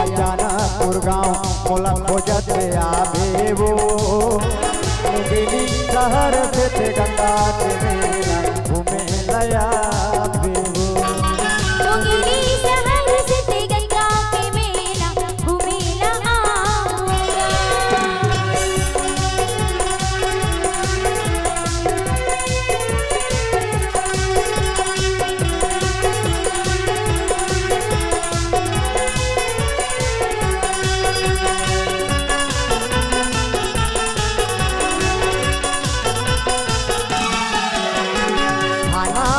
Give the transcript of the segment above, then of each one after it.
अचानकपुर गाँव मोला खोजत आवे वो मुंगेली शहर से गंगा के मेला घूमे लया वो मुंगेली शहर से गंगा के मेला घूमे लया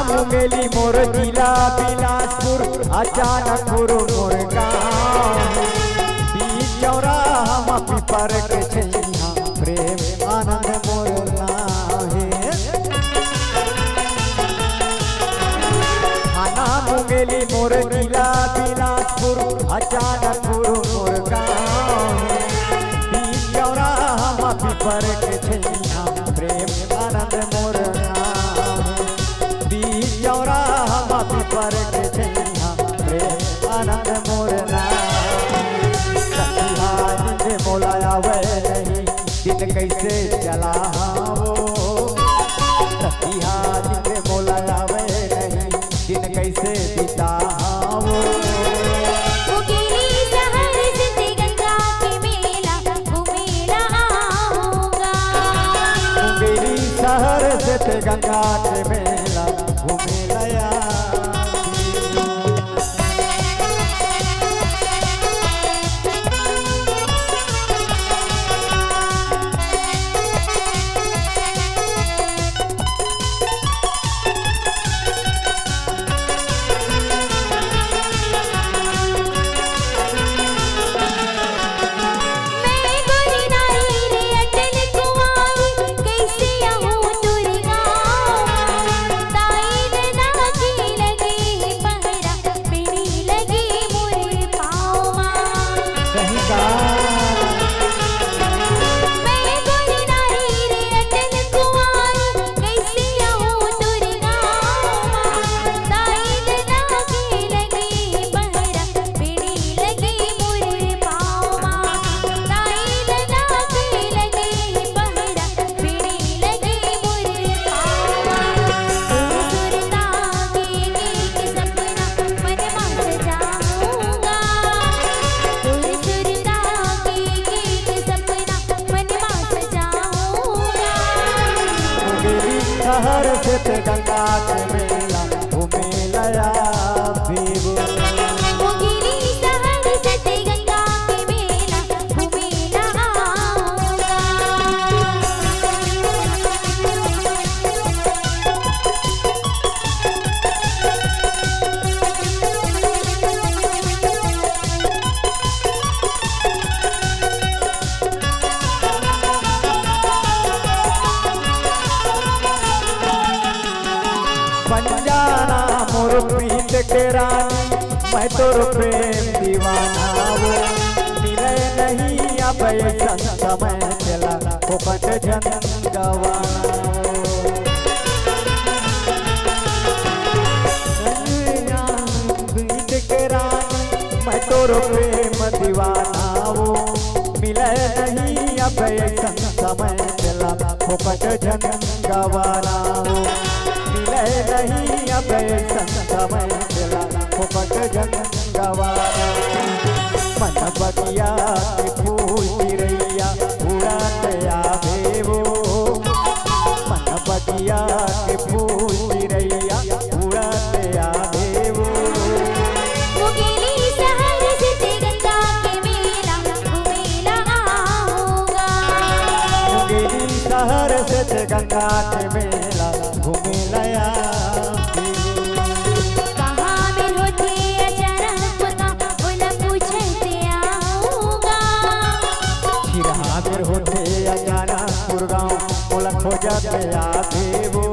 मुंगेली मोर जिला बिलासपुर अचानकपुर मोर गाँव बीच चौराहा पीपर के छैया प्रेम आनंद मोर नाहे थाना मुंगेली मोर जिला बिलासपुर अचानकपुर मोर गाँव बीच चौराहा पीपर के छैया प्रेम आनंद मोर पर के छैया प्रेम आनंद मोर नाम मोला आवे नहीं दिन कैसे चला वो सखिया दिन मोला आवे नहीं दिन कैसे बिता वो मुंगेली शहर से गंगा के मेला घूमेला आऊंगा मुंगेली शहर से गंगा के मेला घूमेला शहर से गंगा के मेला घूमे लया भीव मुंगेली शहर से गंगा के मेला घूमेला आऊंगा पंजाना मोर प्रीत के रानी मैं तोर प्रेम दीवाना वो मिले नहीं अब समय चला फोकट जन गवाना प्रीत के रानी मैं तोर प्रेम दीवाना वो मिले नहीं अब समय चला फोकट जन गवाना वो मिले नहीं अब समय चला फोकट जन गवाना मन बगिया के फूल चिड़ैया उड़ाते आवे वो मन बगिया के फूल चिड़ैया उड़ाते आवे वो मुंगेली शहर से गंगा के मेला घूमेला आऊंगा मुंगेली शहर से गंगा के मेला घूमेला कहाँ में होते अचानकपुर गाँव मोला पूछते आऊंगा खिरहा में होते अचानकपुर गाँव मोला खोजत आवे वो